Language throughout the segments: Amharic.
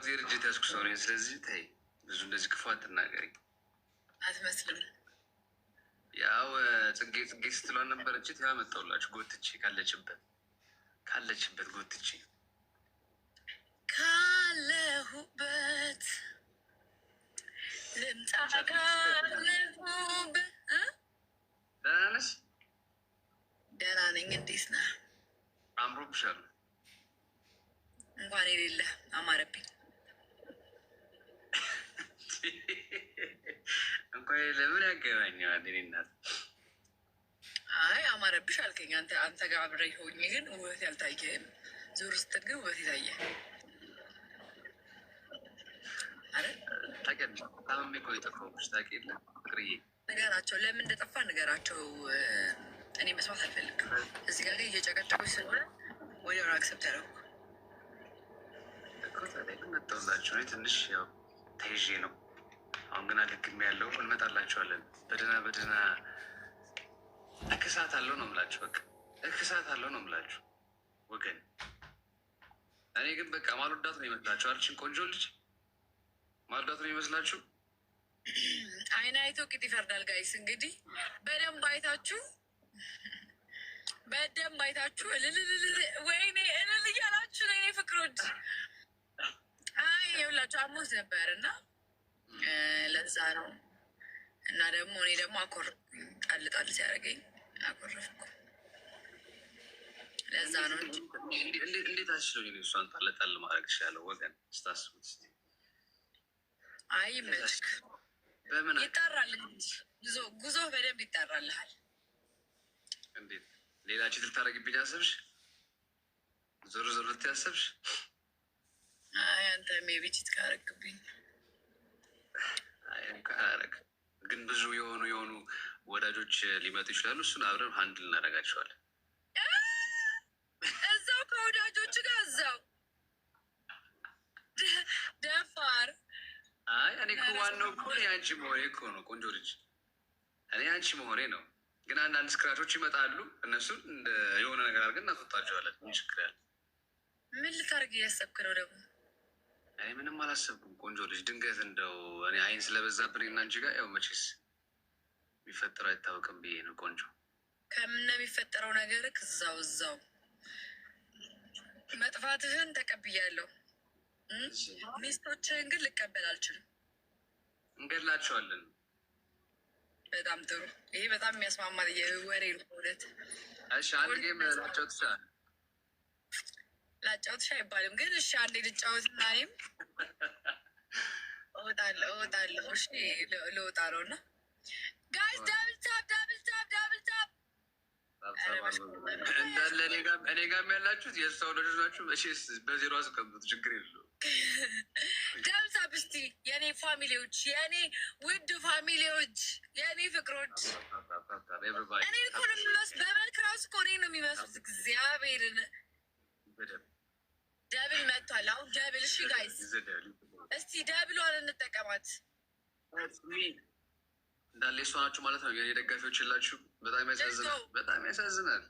ጊዜ ርጅት ያዝኩ ሰው ነኝ። ስለዚህ ተይ ብዙ እንደዚህ ክፉ አትናገሪ። አትመስልም። ያው ጽጌ ስትሏን ነበረች። ያ መጣሁላችሁ ጎትቼ ካለችበት ጎትቼ ካለሁበት ልምጣ ካለሁበት። ደህና ነሽ? ደህና ነኝ። እንዴት ነህ? አምሮብሻል። እንኳን የሌለ አማረብኝ። እንኳን ለምን ያገናኘዋል? እኔ እናት አይ አማረብሽ አልከኝ። አንተ ጋር አብሬ ሆኜ ግን ውበት ያልታየህም። ዞር ስትል ግን ውበት የታየ ታውቂያለሽ። ታምሜ እኮ የጠፋሁብሽ ታውቂ የለ ፍቅርዬ። ንገራቸው፣ ለምን እንደጠፋ ንገራቸው። እኔ መስማት አልፈልግም። እዚህ ጋር እየጨቀጨቆች ስለሆነ ወዲያውኑ አክሰብት ያደረጉ መጣሁላችሁ። እኔ ትንሽ ያው ተይዤ ነው። አሁን ግን አገግሜ ያለው እንመጣላችኋለን። በደህና እክሳት አለው ነው የምላችሁ። በቃ እክሳት አለው ነው የምላችሁ ወገን። እኔ ግን በቃ ማልወዳት ነው ይመስላችሁ? አልችን ቆንጆ ልጅ ማልወዳት ነው ይመስላችሁ? አይን አይቶ ቂጥ ይፈርዳል። ጋይስ እንግዲህ በደንብ አይታችሁ ወይኔ እልል እያላችሁ ነው የኔ ፍቅሮች። አይ የሁላችሁ አሞት ነበር እና ለዛ ነው። እና ደግሞ እኔ ደግሞ ጣል ሲያደርገኝ አኮረፍኩ። ለዛ ነው እንጂ እንዴት አስችሎኝ እሷን ጣል ማድረግ ይሻለው ወገን ስታስቡት። አይ ይመችክ። በምን ይጣራል እንጂ ጉዞ በደንብ ይጣራልሃል። እንዴት ሌላ ችግር ልታደርግብኝ አሰብሽ? ዞር ልትያሰብሽ? አይ አንተ ሜቢ ችት ካረግብኝ አያረግ። ግን ብዙ የሆኑ ወዳጆች ሊመጡ ይችላሉ። እሱን አብረን ሀንድል እናደርጋቸዋለን። እዛው ከወዳጆች ጋር እዛው ደፋር። አይ እኔ እኮ ዋናው እኮ የአንቺ መሆኔ እኮ ነው። ቆንጆ ልጅ እኔ አንቺ መሆኔ ነው። ግን አንዳንድ ስክራቾች ይመጣሉ። እነሱን እንደ የሆነ ነገር አድርገን እናስወጣቸዋለን። ምን ችግር ያለ? ምን ልታደርግ እያሰብክ ነው ደግሞ? አይ ምንም አላሰብኩም። ቆንጆ ልጅ ድንገት እንደው እኔ አይን ስለበዛብን እና አንቺ ጋር ያው መቼስ የሚፈጠረው አይታወቅም ብዬ ነው። ቆንጆ ከምነ የሚፈጠረው ነገር እዛው መጥፋትህን ተቀብያለሁ። ሚስቶችህን ግን ልቀበል አልችልም። እንገድላቸዋለን። በጣም ጥሩ። ይሄ በጣም የሚያስማማ የወሬ ነው እውነት። እሺ አንድ ጌም ላጫውትሽ አይባልም ግን እሺ አንዴ ልጫወትና እኔም እወጣለሁ። እሺ ልወጣ ነው እና ጋይስ ዳብል ታፕ እንዳለ እኔ ጋም ያላችሁት የሰው ልጆች ናችሁ። መቼስ በዜሮ አስቀምጡት፣ ችግር የለውም። ዳብል ታፕ እስቲ የኔ ፋሚሊዎች፣ የኔ ውድ ፋሚሊዎች፣ የኔ ፍቅሮች። እኔ እኮ ነው የሚመስሉት በመልክ ራሱ እኮ እኔ ነው የሚመስሉት። እግዚአብሔርን ደብል መጥቷል። አሁን ደብል እሺ ጋይስ እስቲ ደብሏን እንጠቀማት። እንዳለ እሷ ናችሁ ማለት ነው። የኔ ደጋፊዎች የላችሁ። በጣም ያሳዝናል።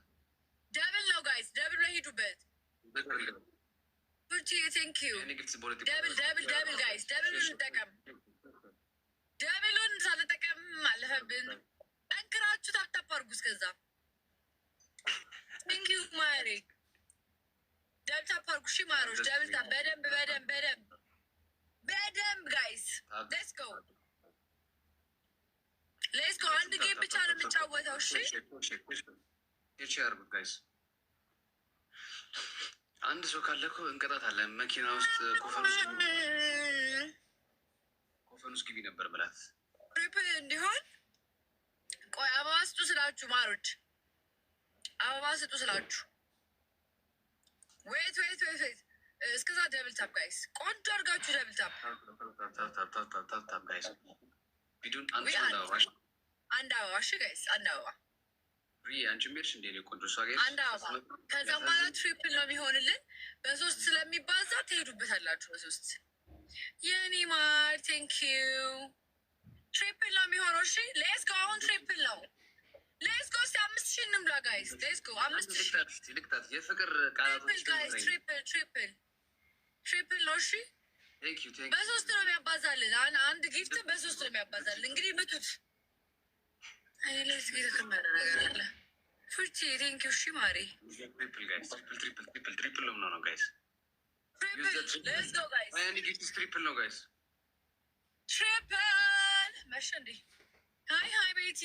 ደብል ነው ጋይስ፣ ደብል ላይ ሂዱበት። ቴንኪዩ ደብል ጋይስ፣ ደብሉን እንጠቀም። ደብሉን ሳንጠቀም አለፈብን። ጠንክራችሁ ታፕታፕ አድርጉ። እስከዛ ቴንኪዩ ማሬ ደብል ታፕ አድርጉ። እሺ ማሮች ደብል ታፕ በደንብ ጋይስ ሌትስ ጎ አንድ ጌም ብቻ ነው የምንጫወተው። እሺ ያርጉት ጋይስ። አንድ ሰው ካለ እኮ እንቀጣታለን። መኪና ውስጥ ኮፈን ውስጥ ግቢ ነበር ብላት ትሪፕል እንዲሆን። ቆይ አበባ ስጡ ስላችሁ ማሮች፣ አበባ ስጡ ስላችሁ። ወይት እስከዛ ደብል ታፕ ጋይስ፣ ቆንጆ አድርጋችሁ ደብል ታፕ ጋይስ። ቪዲዮን አንድ አበባ እሺ ጋይስ፣ አንድ አበባ አንቺ ሜርሽ እንደ ቆንጆ አንድ አበባ። ከዛ በኋላ ትሪፕል ነው የሚሆንልን። በሶስት ስለሚባዛ ትሄዱበታላችሁ። በሶስት የኔ ማር ቴንኪዩ። ትሪፕል ነው የሚሆነው። እሺ ሌስኮ አሁን ትሪፕል ነው። ሌስኮ እስኪ 5000 እንምላ ጋይስ። ሌስኮ 5000 ልክታት የፍቅር ቃላቶች ጋይስ። ትሪፕል ነው። እሺ በሶስት ነው የሚያባዛልን። አንድ ጊፍት በሶስት ነው የሚያባዛልን። እንግዲህ ምቱት። እኔ ለዚ የተከመረ ነገር አለ። ፍርቺ ቴንክ ዩ። እሺ ማሪ ትሪፕል ነው ነው ጋይስ። ሌትስ ጎ ጋይስ። ትሪፕል ነው ጋይስ። ትሪፕል መሸ እንዴ? ሀይ ሀይ ቤቲ፣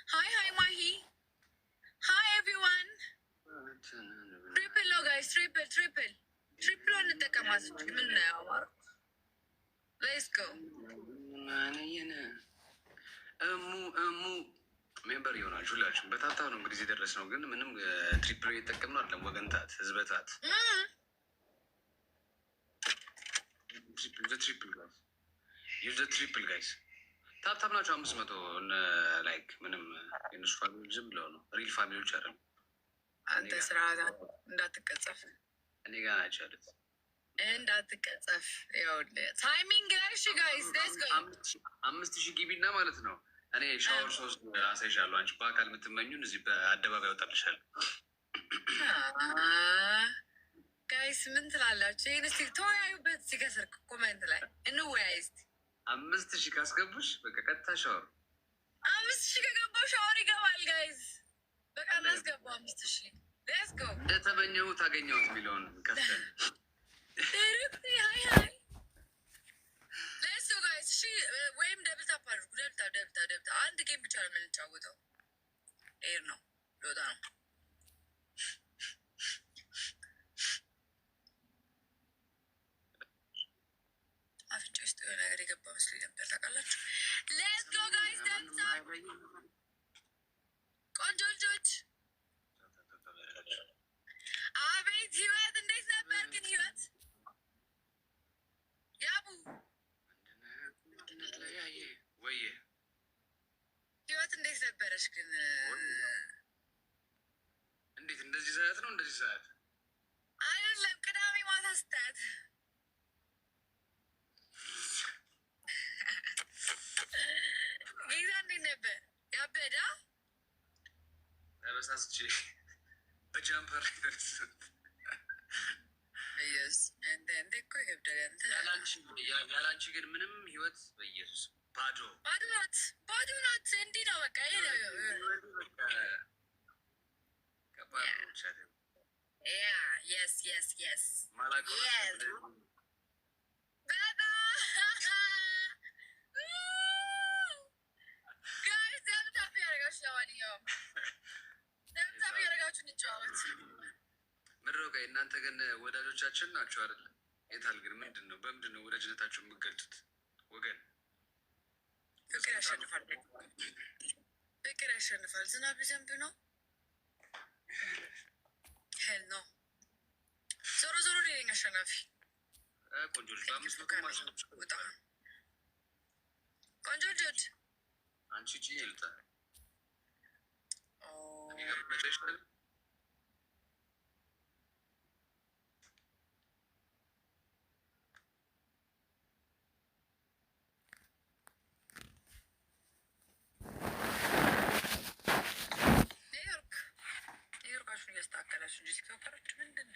ሀይ ሀይ ማሂ፣ ሀይ ኤቭሪዋን። ትሪፕል ነው ጋይስ። ትሪፕል ትሪፕል ትሪፕል እንጠቀማት። ምን ነው ያማሩ። ሌትስ ጎ እሙ ሜምበር ይሆናችሁ ሁላችሁም። በታታ ነው እንግዲህ የደረስ ነው፣ ግን ምንም ትሪፕል እየተጠቀም ነው አይደለም። ወገንታት ህዝበታት ትሪፕል ጋይስ ታብታብ ናቸው። 500 ላይክ ምንም የነሱ ፋሚሊ ዝም ብለው ነው። ሪል ፋሚሊዎች አይደለም። አንተ ስራ እንዳትቀጸፍ እኔ ጋር ናቸው ያሉት። እንዳትቀጸፍ ታይሚንግ ላይ እሺ ጋይስ ሌትስ ጎ 5000 ግቢና ማለት ነው። እኔ ሻወር 3 አሳይሻለሁ። አንቺ በአካል የምትመኙን እዚህ በአደባባይ ያወጣልሻል። ጋይስ ምን ትላላችሁ? ይህን እስኪ ተወያዩበት። ሲከስር ኮሜንት ላይ እንወያይ እስኪ። 5000 ካስገቡሽ በቃ ቀጥታ ሻወር። 5000 ከገባው ሻወር ይገባል ጋይስ። በቃ እናስገባው 5000። ሌትስ ጎ እንደተመኘሁት አገኘሁት የሚለውን ከፍተን ሌትስ ጎ ጋይስ። እሺ ወይም ደብል ታፕ አድርጉ። ደብታ አንድ ጌም ብቻ ነው የምንጫወተው። ኤር ነው ሎታ ነው። አፍንጫ ውስጥ የሆነ ነገር የገባ መስሎኝ ነበር። ታውቃላችሁ። ሌትስ ጎ ጋይስ ደብታ። ቆንጆ ልጆች አቤት ህይወት እንዴት ነበር ግን? ህይወት ያቡ ወይ ህይወት እንዴት ነበረች ግን? እንዴት እንደዚህ ሰዓት ነው? እንደዚህ ሰዓት አይደለም፣ ቅዳሜ ማታ ስታያት ጌታ እንዴት ነበር? ያበዳ ተበሳስቼ በጃምፐር ደርሰት እንደ እኮ ይገብዳል። ያላንቺ ግን ምንም ህይወት በኢየሱስ ባዶ ናት፣ ባዶ ናት። እንዲህ ነው በቃ። የስ ጋይስ ደብታብ ያደረጋችሁ፣ ለማንኛውም ደብታብ ያደረጋችሁ እንጫወት። ምድሮ ጋር እናንተ ግን ወዳጆቻችን ናቸው አይደለ? የታል ግን ምንድን ነው? በምንድን ነው ወዳጅነታችሁ የምገልጡት? ወገን ፍቅር ያሸንፋል፣ ፍቅር ያሸንፋል። ዝናብ ሊዘንብ ነው። ሄል ነው። ዞሮ ዞሮ ሌለኝ አሸናፊ ቆንጆ ልጅ በ500 ውጣ። ቆንጆ ልጆች አንቺ ጭ ይልጣ ኒውዮርካችሁን እያስተካከላችሁ እንጂ ሲከፈራችሁ ምንድን